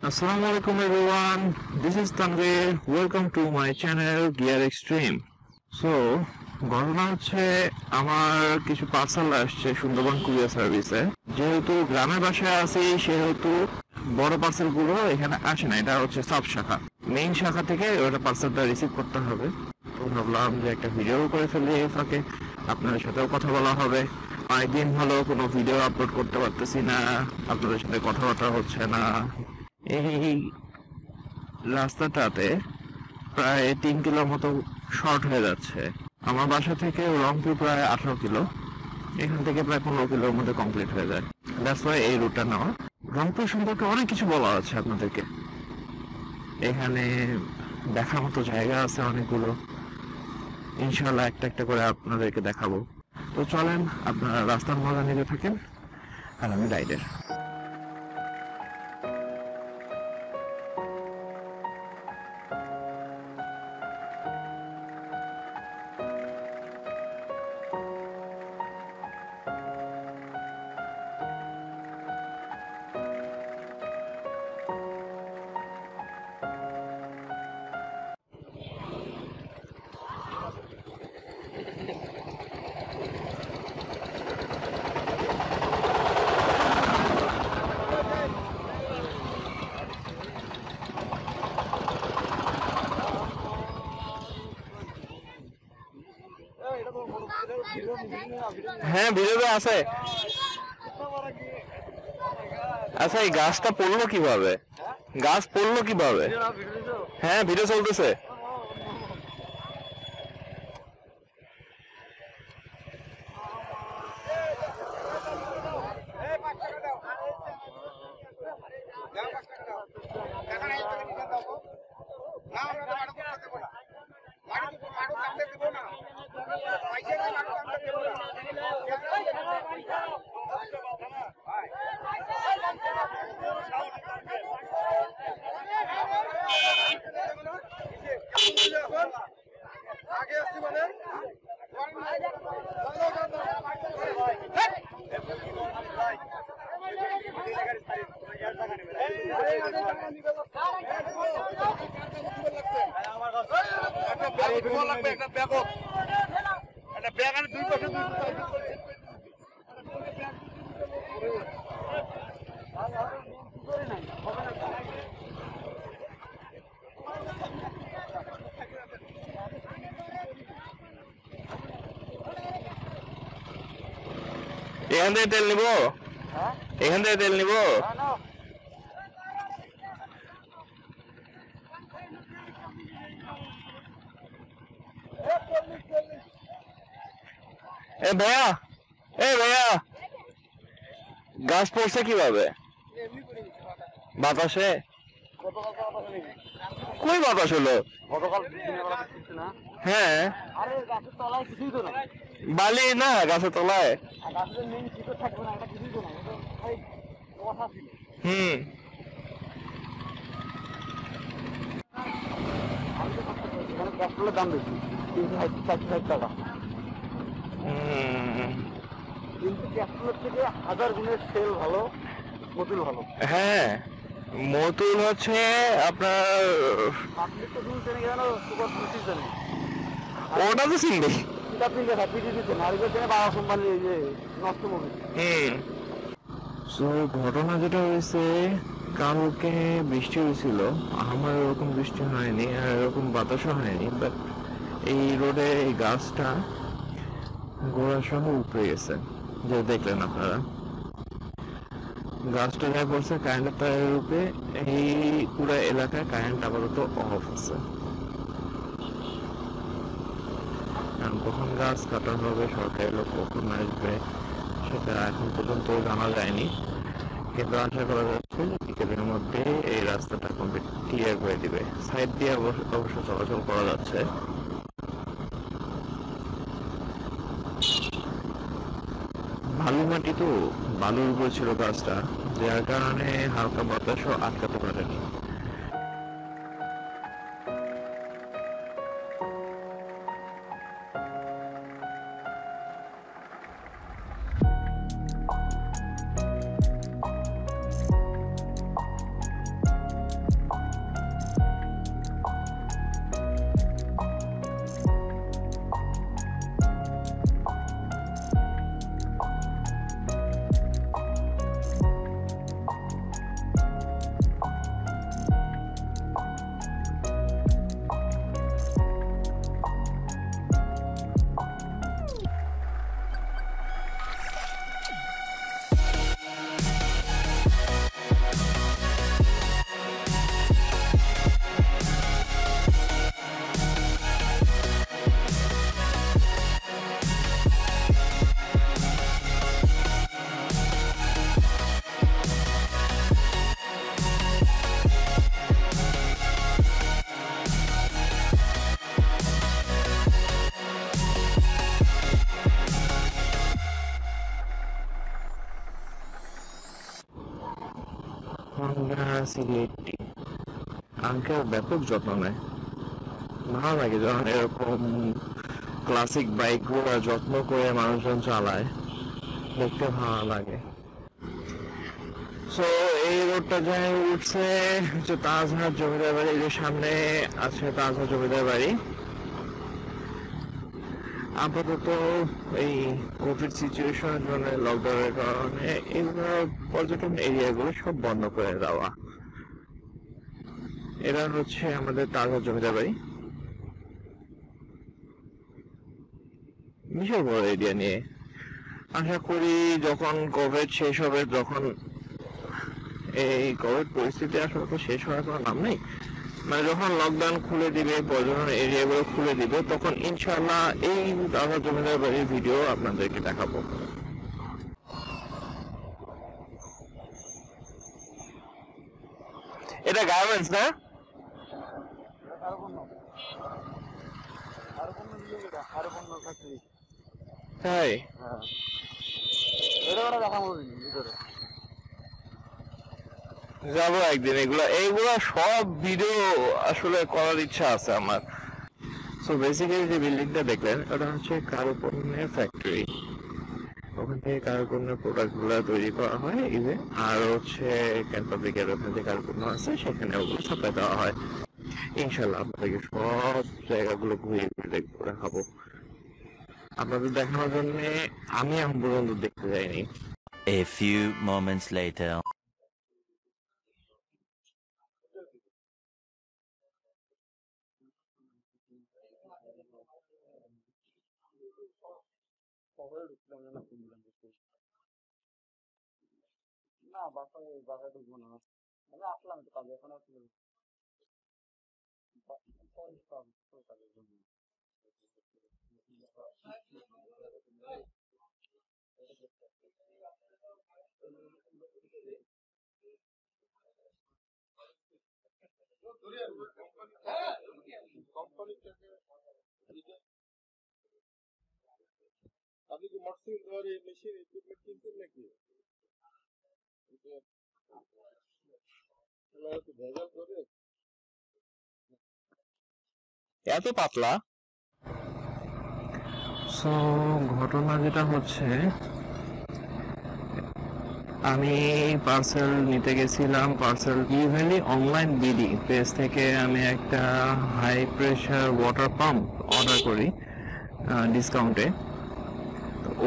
Assalamualaikum everyone, this is Tanvir. Welcome to my channel Gear Extreme. So, ঘটনা হচ্ছে আমার কিছু পার্সেল আসছে সুন্দরবন কুরিয়ার সার্ভিসে। যেহেতু গ্রামের বাসায় আছি সেহেতু বড় পার্সেলগুলো এখানে আসে না, এটা হচ্ছে সাব শাখা, মেইন শাখা থেকে ওটা পার্সেলটা রিসিভ করতে হবে। তো ভাবলাম যে একটা ভিডিও করে ফেলি, এই ফাঁকে আপনাদের সাথেও কথা বলা হবে। অনেকদিন হলো কোনো ভিডিও আপলোড করতে পারতেছি না, আপনাদের সাথে কথাবার্তা হচ্ছে না। এই রাস্তাটাতে প্রায় 3 কিলোর মতো শর্ট হয়ে যাচ্ছে। আমার বাসা থেকে রংপুর প্রায় 18 কিলো, এখান থেকে প্রায় 15 কিলোর মধ্যে কমপ্লিট হয়ে যায়। দ্যাটস ওয়াই এই রুটটা নেওয়া। রংপুর সম্পর্কে অনেক কিছু বলা আছে আপনাদেরকে, এখানে দেখার মতো জায়গা আছে অনেকগুলো, ইনশাল্লাহ একটা একটা করে আপনাদেরকে দেখাবো। তো চলেন আপনারা রাস্তার মজা নিতে থাকেন আর আমি রাইডার। হ্যাঁ, ভিডিওতে আছে। আচ্ছা, এই গাছটা পড়লো কিভাবে? গাছ পড়লো কিভাবে? হ্যাঁ, ভিডিও চলতেছে। এখান থেকে তেল নিবো, এখান থেকে তেল নিবো। এ ভাইয়া, এ ভাইয়া, গাছ পড়ছে কিভাবে? বাতাসে? কই বাতাস হলো? হ্যাঁ, বালি না গাছের তলায়। হুম, দাম বেশি, 360 টাকা। কিন্তু ক্যাপসুলের থেকে 1000 গুণের সেল ভালো, মতুল ভালো। হ্যাঁ, মতুল হচ্ছে আপনার ওটা তো চিনবে, ঘটনা যেটা হয়েছে, কালকে বৃষ্টি হয়েছিল, আমার এরকম বৃষ্টি হয়নি আর এরকম বাতাসও হয়নি, বাট এই রোডে এই গাছটা গোড়া সহ উপড়ে গেছে, যে দেখলেন আপনারা। গাছটা যা পড়ছে কারেন্টের তারের রূপে, এই পুরো এলাকায় কারেন্ট আপাতত অফ আছে। কখন গাছ কাটা হবে, সরকারি লোক কখন আসবে সেটা এখন পর্যন্ত জানা যায়নি, কিন্তু আশা করা যাচ্ছে বিকেলের মধ্যে এই রাস্তাটা কমপ্লিট ক্লিয়ার করে দিবে। সাইড দিয়ে অবশ্য চলাচল করা যাচ্ছে। বালু মাটি তো, বালুর উপর ছিল গাছটা, যার কারণে হালকা বাতাসও আটকাতে পারেনি। সিরিয়াটি আঙ্কেল ব্যাপক যত্ন নেয়। ভালো লাগে যখন এরকম ক্লাসিক বাইকগুলো যত্ন করে মানুষজন চালায়, দেখতে ভালো লাগে। সো এই রোডটা যাই উঠছে হচ্ছে তাজহাট জমিদার বাড়ি, যে সামনে আছে তাজহাট জমিদার বাড়ি। আপাতত এই কোভিড সিচুয়েশনের জন্য, লকডাউনের কারণে এগুলো পর্যটন এরিয়াগুলো সব বন্ধ করে দেওয়া। এরা হচ্ছে আমাদের তাজহাট জমিদার বাড়ি, বিশাল বড় এরিয়া নিয়ে। আশা করি যখন কোভিড শেষ হবে, যখন এই কোভিড পরিস্থিতি আসলে তো শেষ হওয়ার কোনো নাম নেই, মানে যখন লকডাউন খুলে দিবে, পর্যটন এরিয়াগুলো খুলে দিবে, তখন ইনশাআল্লাহ এই তাজহাট জমিদার বাড়ির ভিডিও আপনাদেরকে দেখাবো। এটা গার্মেন্টস না? তাই যাবো একদিন। এইগুলা সব ভিডিও আসলে করার ইচ্ছা আছে আমার। সো বেসিক্যালি যে বিল্ডিংটা দেখলেন, ওটা হচ্ছে কারুপণ্যের ফ্যাক্টরি। ওখান থেকে কারুপণ্যের প্রোডাক্ট গুলা তৈরি করা হয়, ইভেন আর হচ্ছে ক্যান পাবলিকের ওখানে যে কারুপণ্য আছে সেখানে ওগুলো সাপ্লাই দেওয়া হয়। ইনশাল্লাহ আপনাদেরকে সব জায়গাগুলো ঘুরে ঘুরে দেখবো, দেখাবো। আপনাদের দেখানোর জন্য আমি এখন পর্যন্ত দেখতে যাইনি। A few moments later. না বাসায় ঢুকবো না, আমি আসলাম তো কাজে, এখন আসলে কাজের জন্য। আপনি কি মটসিল ধরে মেশিন ইকুইপমেন্ট কিনতেন নাকি? ভেজাল করে এত পাতলা। সো ঘটনা যেটা হচ্ছে, আমি পার্সেল নিতে গেছিলাম। Parcel Evaly online BD page থেকে আমি একটা high pressure water pump order করি ডিসকাউন্টে।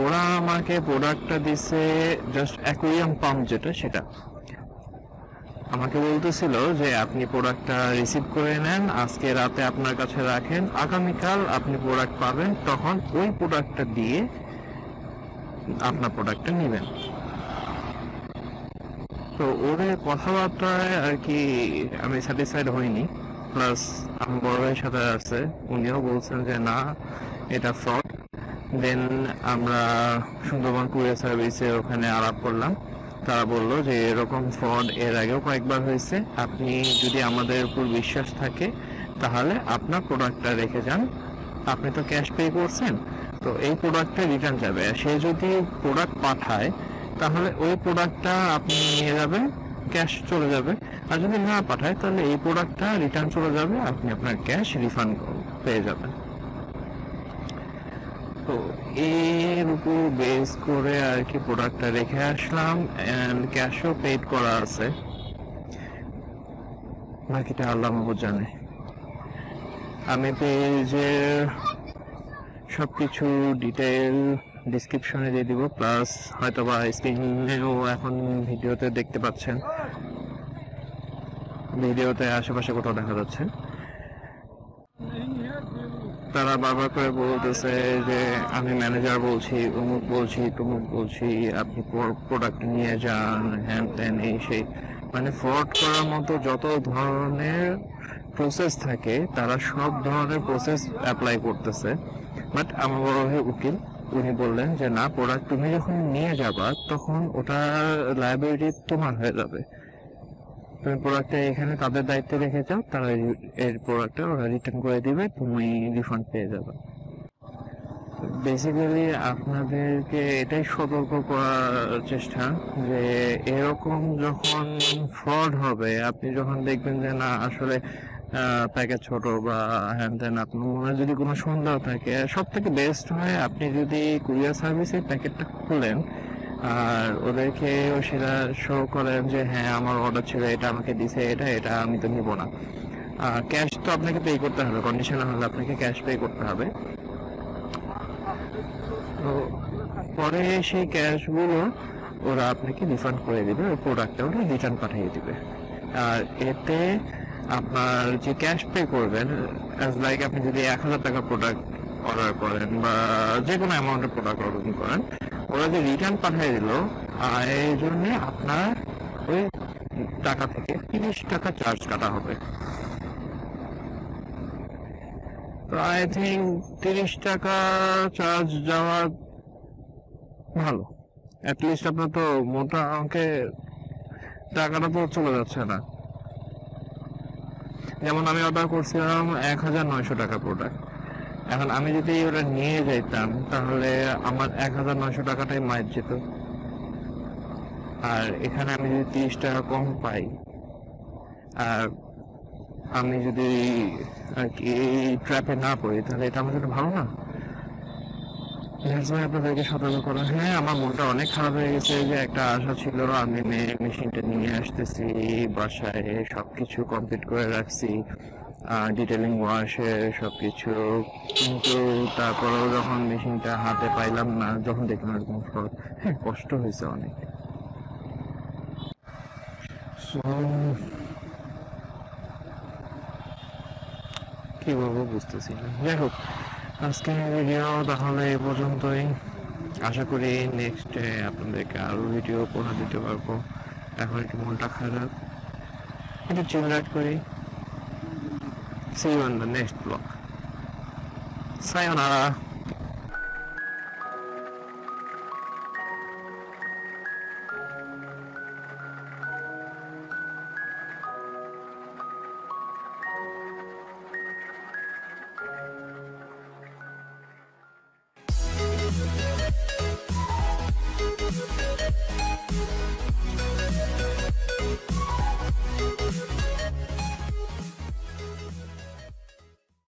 ওরা আমাকে প্রোডাক্টটা দিছে জাস্ট অ্যাকুয়ারিয়াম পাম্প, যেটা সেটা আমাকে বলতেছিল যে আপনি প্রোডাক্টটা রিসিভ করে নেন, আজকে রাতে আপনার কাছে রাখেন, আগামীকাল আপনি প্রোডাক্ট পাবেন, তখন ওই প্রোডাক্টটা দিয়ে আপনার প্রোডাক্টটা নেবেন। তো ওদের কথাবার্তায় আর কি আমি স্যাটিসফাইড হইনি। প্লাস আমার বড় ভাইয়ের সাথে আছে, উনিও বলছেন যে না, এটা ফ্রড। দেন আমরা সুন্দরবন কুরিয়ার সার্ভিসে ওখানে আলাপ করলাম। তারা বললো যে এরকম ফ্রড এর আগেও কয়েকবার হয়েছে, আপনি যদি আমাদের উপর বিশ্বাস থাকে তাহলে আপনার প্রোডাক্টটা রেখে যান, আপনি তো ক্যাশ পে করছেন, তো এই প্রোডাক্টটা রিটার্ন যাবে। সে যদি প্রোডাক্ট পাঠায় তাহলে ওই প্রোডাক্টটা আপনি নিয়ে যাবেন, ক্যাশ চলে যাবে। আর যদি না পাঠায় তাহলে এই প্রোডাক্টটা রিটার্ন চলে যাবে, আপনি আপনার ক্যাশ রিফান্ড পেয়ে যাবেন। তো এর উপর বেস করে আর কি প্রোডাক্টটা রেখে আসলাম, এন্ড ক্যাশও পেড করা আছে, বাকিটা আল্লাহ মাহবুব জানে। আমি পেজের সবকিছু ডিটেইল ডিসক্রিপশনে দিয়ে দিব, প্লাস হয়তোবা স্ক্রিনেও এখন ভিডিওতে দেখতে পাচ্ছেন, ভিডিওতে আশেপাশে কোথাও দেখা যাচ্ছে। তারা বারবার করে বলতেছে যে আমি ম্যানেজার বলছি, অমুক বলছি, তমুক বলছি, আপনি প্রোডাক্ট নিয়ে যান, হ্যান ত্যান এই সেই, মানে ফ্রড করার মতো যত ধরনের প্রসেস থাকে তারা সব ধরনের প্রসেস অ্যাপ্লাই করতেছে। বাট আমার বড় ভাই উকিল, উনি বললেন যে না, প্রোডাক্ট তুমি যখন নিয়ে যাবা তখন ওটা লায়াবিলিটি তোমার হয়ে যাবে, তুমি প্রোডাক্টটা এখানে তাদের দায়িত্বে রেখে যাও, তারা এর প্রোডাক্টটা ওরা রিটার্ন করে দিবে, তুমি রিফান্ড পেয়ে যাবে। বেসিক্যালি আপনাদেরকে এটাই সতর্ক করার চেষ্টা যে এরকম যখন ফ্রড হবে, আপনি যখন দেখবেন যে না আসলে প্যাকেজ ছোট বা হ্যান ত্যান, আপনার মনে যদি কোনো সন্দেহ থাকে, সব থেকে বেস্ট হয় আপনি যদি কুরিয়ার সার্ভিসের প্যাকেটটা খুলেন আর ওদেরকে সেটা শো করেন যে হ্যাঁ আমার অর্ডার ছিল, এটা আমাকে দিছে, এটা আমি তো নিব না। ক্যাশ তো আপনাকে পে করতে হবে, কন্ডিশনাল হলে আপনাকে ক্যাশ পে করতে হবে। তো পরে সেই ক্যাশগুলো ওরা আপনাকে রিফান্ড করে দিবে, ওই প্রোডাক্টটা ওরা রিটার্ন পাঠিয়ে দিবে। আর এতে আপনার যে ক্যাশ পে করবেন, অ্যাজ লাইক আপনি যদি 1,000 টাকা প্রোডাক্ট অর্ডার করেন বা যে কোনো অ্যামাউন্টের প্রোডাক্ট অর্ডার করেন, ওরা যে রিটার্ন পাঠিয়ে দিল এই জন্যে আপনার ওই টাকা থেকে 30 টাকা চার্জ কাটা হবে। তো আই থিঙ্ক 30 টাকা চার্জ যাওয়া ভালো। অ্যাটলিস্ট আপনার তো মোটা অঙ্কে টাকাটা তো চলে যাচ্ছে না। যেমন আমি অর্ডার করছিলাম 1,900 টাকা প্রোডাক্ট, এখন আমি যদি ওটা নিয়ে যাইতাম তাহলে আমার 1,900 টাকাটাই মাইর যেত। আর এখানে আমি যদি 30 টাকা কম পাই, আর আমি যদি আর কি এই ট্র্যাপে না পড়ি, তাহলে এটা আমার জন্য ভালো না। আপনাদেরকে সতর্ক করা। হ্যাঁ, আমার মনটা অনেক খারাপ হয়ে গেছে যে একটা আশা ছিল, আমি মেশিনটা নিয়ে আসতেছি, বাসায় সবকিছু কমপ্লিট করে রাখছি, ডিটেলিং ওয়াশে সবকিছু, কিন্তু তারপরেও যখন মেশিনটা হাতে পাইলাম না, যখন দেখলাম এরকম ফ্রড, হ্যাঁ কষ্ট হয়েছে অনেক। কি বলবো বুঝতেছি না। যাই হোক, আজকে ভিডিও তাহলে এই পর্যন্তই। আশা করি নেক্সটে আপনাদেরকে আরো ভিডিও করে দিতে পারবো। এখন একটু মনটা খারাপ, একটু চিল আউট করি। See you on the next vlog. Sayonara.